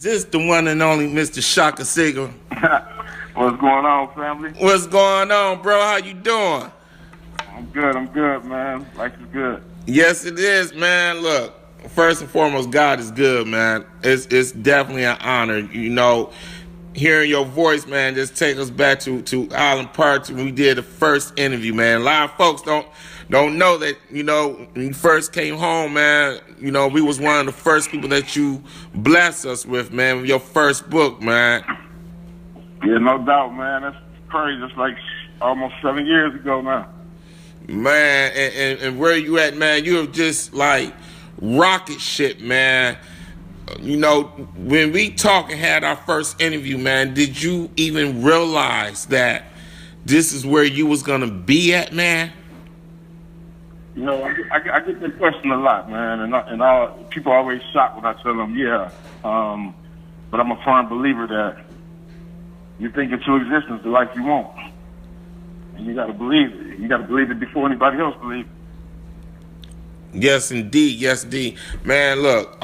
This the one and only Mr. Shaka Senghor. What's going on, family? What's going on, bro? How you doing? I'm good, man. Life is good. Yes, it is, man. Look, first and foremost, God is good, man. It's definitely an honor. Hearing your voice, man, just take us back to Island Park when we did the first interview, man. A lot of folks don't know that, when you first came home, man, we was one of the first people that you blessed us with, man, with your first book, man. Yeah, no doubt, man. That's crazy. It's like almost 7 years ago now. Man, and where you at, man? You have just like rocket ship, man. When we talked and had our first interview, man, did you even realize that this is where you was gonna be at, man? I get that question a lot, man, and people are always shocked when I tell them, yeah. But I'm a firm believer that you think into existence the life you want, and you got to believe it. You got to believe it before anybody else believes it. Yes, indeed. Yes, indeed. Man, look,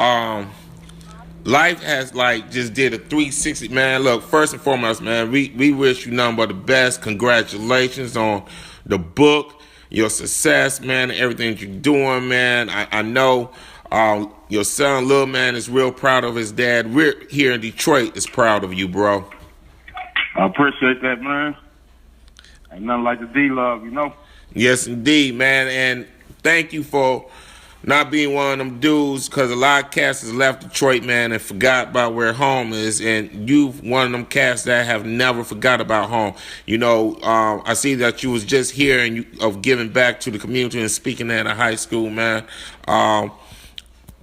life has just did a 360, man. Look, first and foremost, man, we wish you nothing but the best. Congratulations on the book, your success, man, and everything that you're doing, man. I know your son, Lil Man, is real proud of his dad. We're here in Detroit is proud of you, bro. I appreciate that, man. Ain't nothing like the D-Love, Yes, indeed, man. And thank you for not being one of them dudes, because a lot of cats has left Detroit, man, and forgot about where home is. And you one of them cats that have never forgot about home. I see that you was just here and of giving back to the community and speaking at a high school, man.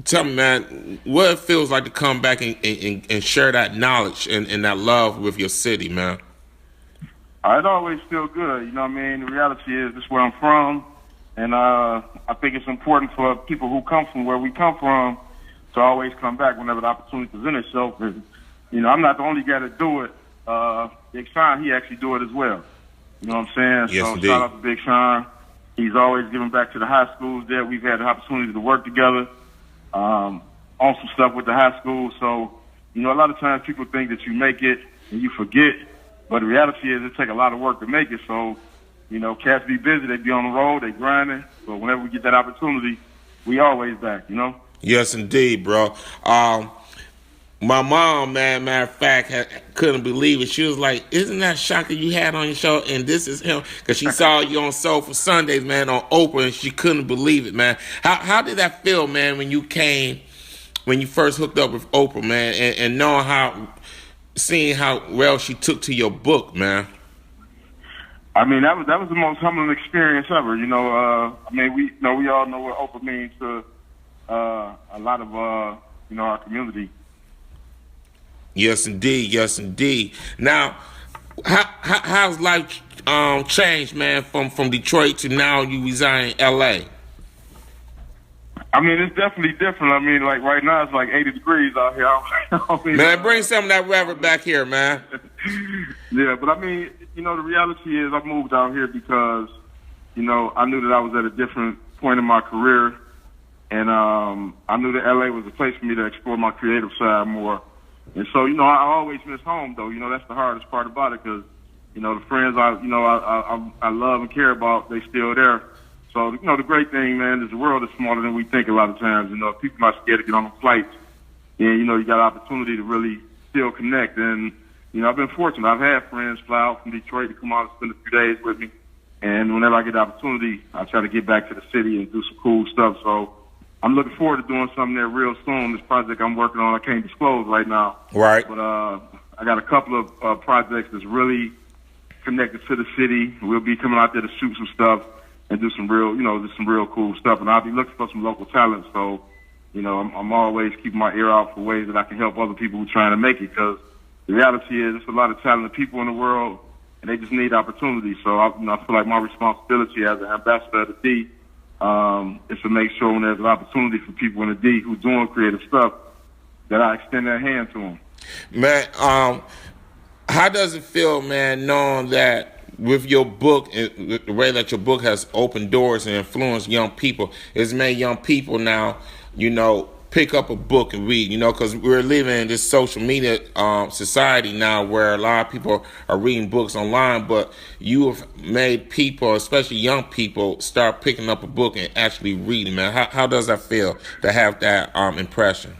Tell me, man, what it feels like to come back and share that knowledge and that love with your city, man. It always feel good, The reality is this is where I'm from, and I think it's important for people who come from where we come from to always come back whenever the opportunity presents itself. And, I'm not the only guy to do it. Big Sean, he actually do it as well. You know what I'm saying? Yes, so indeed. Shout out to Big Sean. He's always giving back to the high schools there. We've had the opportunity to work together on some stuff with the high school. So, a lot of times people think that you make it and you forget, but the reality is it takes a lot of work to make it. So, cats be busy, they be on the road, they grinding. But whenever we get that opportunity, we always back, Yes, indeed, bro. My mom, man, matter of fact, couldn't believe it. She was like, "Isn't that Shaka you had on your show?" And this is him, because she saw you on Soul for Sundays, man, on Oprah, and she couldn't believe it, man. How did that feel, man, when you first hooked up with Oprah, man, and knowing seeing how well she took to your book, man? That was the most humbling experience ever. We all know what Oprah means to a lot of our community. Yes, indeed. Yes, indeed. Now, how's life changed, man, from Detroit to now you reside in L.A.? It's definitely different. Like right now it's like 80 degrees out here. Man, bring some of that reverb back here, man. Yeah, but the reality is I moved out here because, I knew that I was at a different point in my career, and I knew that LA was a place for me to explore my creative side more. And so, I always miss home, though. That's the hardest part about it, because, the friends I love and care about, they still there. So, the great thing, man, is the world is smaller than we think a lot of times. People not scared to get on the flights. And, you got an opportunity to really still connect. And, I've been fortunate. I've had friends fly out from Detroit to come out and spend a few days with me. And whenever I get the opportunity, I try to get back to the city and do some cool stuff. So I'm looking forward to doing something there real soon. This project I'm working on, I can't disclose right now. Right. But I got a couple of projects that's really connected to the city. We'll be coming out there to shoot some stuff and do some real cool stuff. And I'll be looking for some local talent. So, I'm always keeping my ear out for ways that I can help other people who are trying to make it, because the reality is there's a lot of talented people in the world, and they just need opportunity. So I feel like my responsibility as an ambassador of the D is to make sure when there's an opportunity for people in the D who are doing creative stuff, that I extend that hand to them. Man, how does it feel, man, knowing that with your book, the way that your book has opened doors and influenced young people, it's made young people now, pick up a book and read, because we're living in this social media society now where a lot of people are reading books online, but you have made people, especially young people, start picking up a book and actually reading, man. How does that feel to have that impression?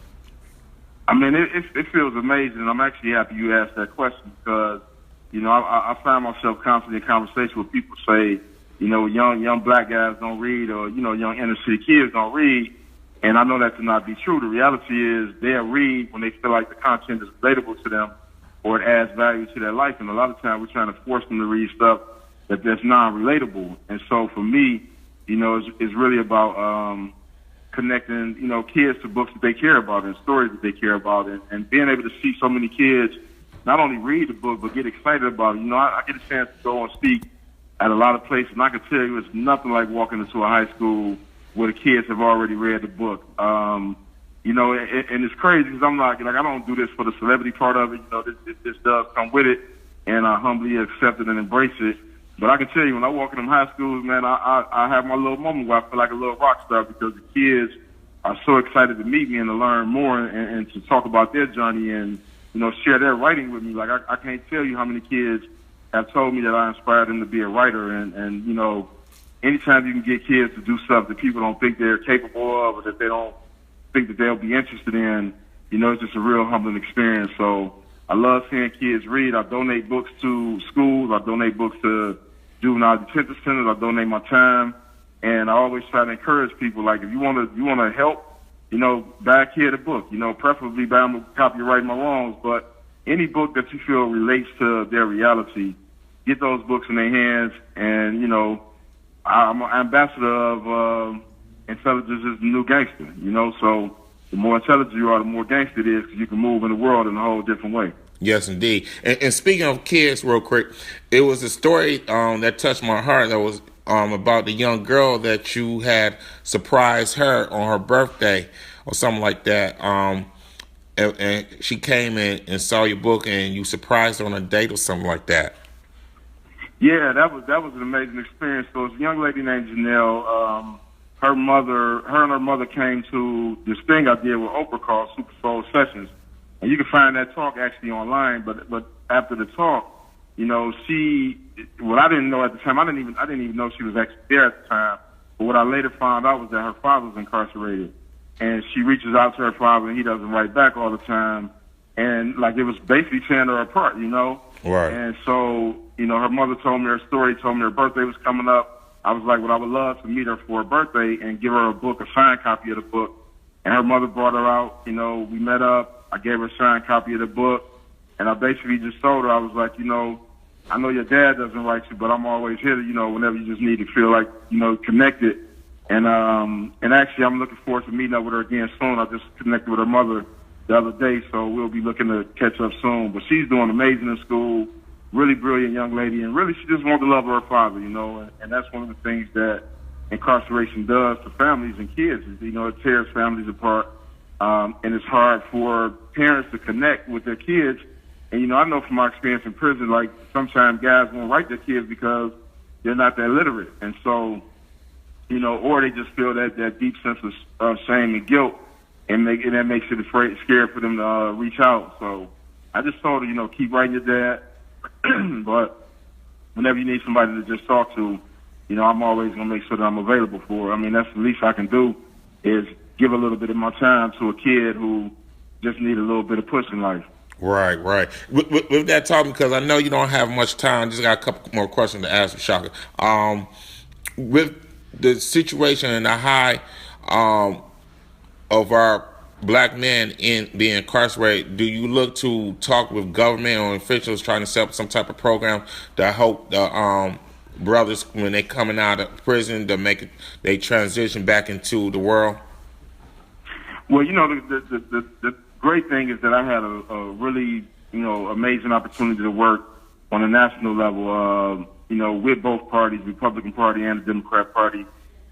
I mean, it feels amazing. I'm actually happy you asked that question because, I find myself constantly in conversation with people say, young black guys don't read or, young inner city kids don't read. And I know that to not be true. The reality is they'll read when they feel like the content is relatable to them or it adds value to their life. And a lot of times we're trying to force them to read stuff that's non-relatable. And so for me, it's really about connecting, kids to books that they care about and stories that they care about and being able to see so many kids not only read the book but get excited about it. I get a chance to go and speak at a lot of places, and I can tell you it's nothing like walking into a high school where the kids have already read the book. And it's crazy because I'm not, I don't do this for the celebrity part of it. This does come with it, and I humbly accept it and embrace it. But I can tell you, when I walk in them high schools, man, I have my little moment where I feel like a little rock star because the kids are so excited to meet me and to learn more and to talk about their journey and, share their writing with me. Like, I can't tell you how many kids have told me that I inspired them to be a writer. And anytime you can get kids to do stuff that people don't think they're capable of or that they don't think that they'll be interested in, it's just a real humbling experience. So I love seeing kids read. I donate books to schools. I donate books to juvenile detention centers. I donate my time. And I always try to encourage people, like, if you want to help, buy a kid a book, preferably buy them a copy of Right My Wrongs. But any book that you feel relates to their reality, get those books in their hands. And, I'm an ambassador of intelligence is the new gangster, so the more intelligent you are, the more gangster it is because you can move in the world in a whole different way. Yes, indeed. And speaking of kids, real quick, it was a story that touched my heart that was about the young girl that you had surprised her on her birthday or something like that. And she came in and saw your book and you surprised her on a date or something like that. Yeah, that was an amazing experience. So it's a young lady named Janelle. Her and her mother came to this thing I did with Oprah called Super Soul Sessions, and you can find that talk actually online. But after the talk, what I didn't know at the time, I didn't even know she was actually there at the time. But what I later found out was that her father was incarcerated, and she reaches out to her father, and he doesn't write back all the time, and like it was basically tearing her apart, Right. And so, her mother told me her story, told me her birthday was coming up. I was like, well, I would love to meet her for her birthday and give her a book, a signed copy of the book. And her mother brought her out. We met up. I gave her a signed copy of the book. And I basically just told her, I was like, I know your dad doesn't write you, but I'm always here to, whenever you just need to feel like, connected. And actually, I'm looking forward to meeting up with her again soon. I just connected with her mother the other day, so we'll be looking to catch up soon. But she's doing amazing in school. Really brilliant young lady, and really she just wants the love of her father, and that's one of the things that incarceration does to families and kids. Is, it tears families apart, and it's hard for parents to connect with their kids. And, I know from my experience in prison, like sometimes guys won't write their kids because they're not that literate. And so, or they just feel that deep sense of shame and guilt, and that makes it scared for them to reach out. So I just told her, keep writing your dad. But whenever you need somebody to just talk to, I'm always going to make sure that I'm available for her. I mean, that's the least I can do is give a little bit of my time to a kid who just need a little bit of push in life. Right. With that talking, because I know you don't have much time, just got a couple more questions to ask you, Shaka. With the situation and the high of our black men in being incarcerated, do you look to talk with government or officials trying to set up some type of program to help the brothers when they coming out of prison to make it, they transition back into the world? Well, the great thing is that I had a really amazing opportunity to work on a national level, with both parties, Republican Party and the Democrat Party,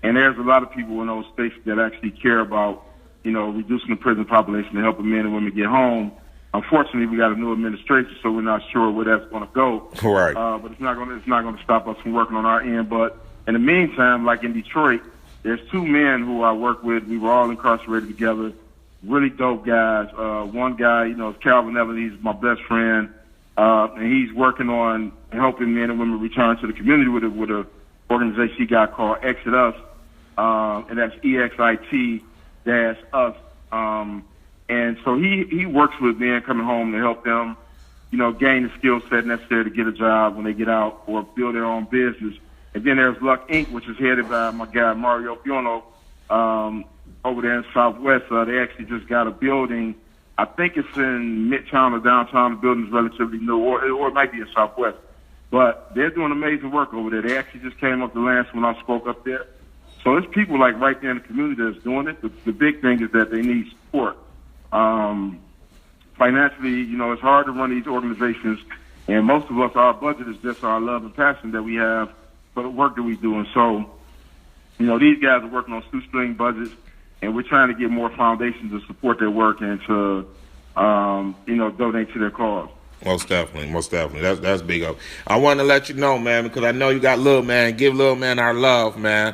and there's a lot of people in those states that actually care about reducing the prison population and helping men and women get home. Unfortunately, we got a new administration, so we're not sure where that's going to go. Right. But it's not going to stop us from working on our end. But in the meantime, like in Detroit, there's two men who I work with. We were all incarcerated together, really dope guys. One guy, is Calvin Evans. He's my best friend, and he's working on helping men and women return to the community with a organization he got called Exit Us, and that's EXIT-us. And so he works with men coming home to help them, gain the skill set necessary to get a job when they get out or build their own business. And then there's Luck Inc., which is headed by my guy Mario Fiono, over there in Southwest. They actually just got a building. I think it's in Midtown or downtown. The building's relatively new, or it might be in Southwest. But they're doing amazing work over there. They actually just came up the last when I spoke up there. So it's people like right there in the community that's doing it. The big thing is that they need support. Financially, it's hard to run these organizations, and most of us, our budget is just our love and passion that we have for the work that we do. And so, these guys are working on shoestring budgets, and we're trying to get more foundations to support their work and to, donate to their cause. Most definitely. That's big up. I want to let you know, man, because I know you got Lil Man. Give Lil Man our love, man.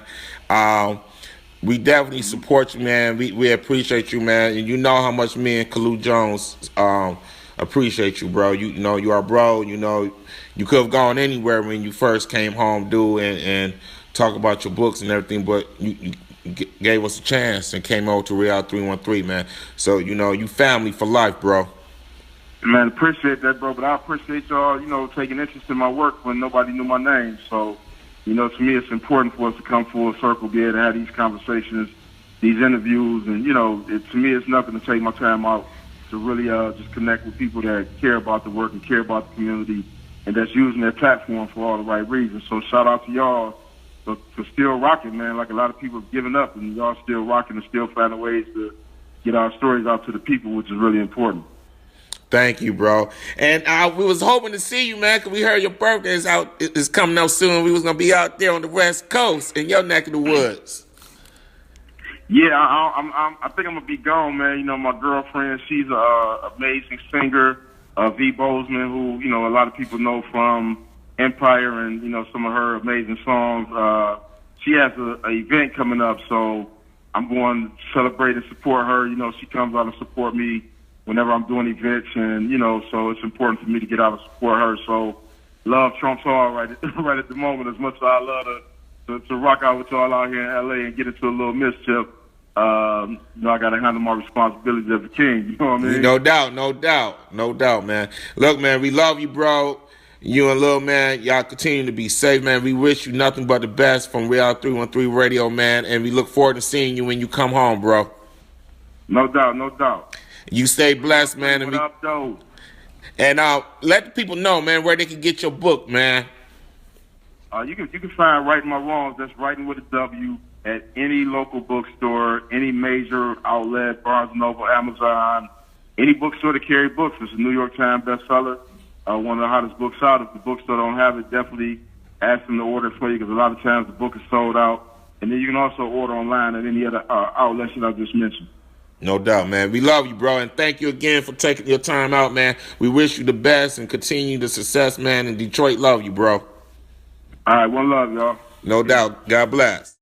We definitely support you, man. We appreciate you, man. And you know how much me and Kalu Jones appreciate you, bro. You know you are bro. You could have gone anywhere when you first came home, dude, and talk about your books and everything, but you gave us a chance and came over to Real 313, man. So, you family for life, bro. Man, appreciate that, bro. But I appreciate y'all, taking interest in my work when nobody knew my name. So, to me, it's important for us to come full circle, be able to have these conversations, these interviews, and, to me, it's nothing to take my time out to really just connect with people that care about the work and care about the community and that's using their platform for all the right reasons. So shout out to y'all for still rocking, man. Like a lot of people have given up, and y'all still rocking and still finding ways to get our stories out to the people, which is really important. Thank you, bro. And we was hoping to see you, man, because we heard your birthday is coming up soon. We was going to be out there on the West Coast in your neck of the woods. Yeah, I think I'm going to be gone, man. My girlfriend, she's an amazing singer, V. Bozeman, who, a lot of people know from Empire and, some of her amazing songs. She has an event coming up, so I'm going to celebrate and support her. She comes out and support me whenever I'm doing events, and, so it's important for me to get out and support her. So love trumps all right at the moment. As much as I love to rock out with y'all out here in L.A. and get into a little mischief, I got to handle my responsibilities as a king. You know what I mean? No doubt, man. Look, man, we love you, bro. You and Lil Man, y'all continue to be safe, man. We wish you nothing but the best from Real 313 Radio, man, and we look forward to seeing you when you come home, bro. No doubt. You stay blessed, man. What up, though? And let the people know, man, where they can get your book, man. You can find Writing My Wrongs. That's Writing with a W at any local bookstore, any major outlet, Barnes & Noble, Amazon, any bookstore that carry books. It's a New York Times bestseller, one of the hottest books out. If the bookstore don't have it, definitely ask them to order it for you because a lot of times the book is sold out. And then you can also order online at any other outlets that I just mentioned. No doubt, man. We love you, bro, and thank you again for taking your time out, man. We wish you the best and continue the success, man, and Detroit love you, bro. All right, one love, y'all. No doubt. God bless.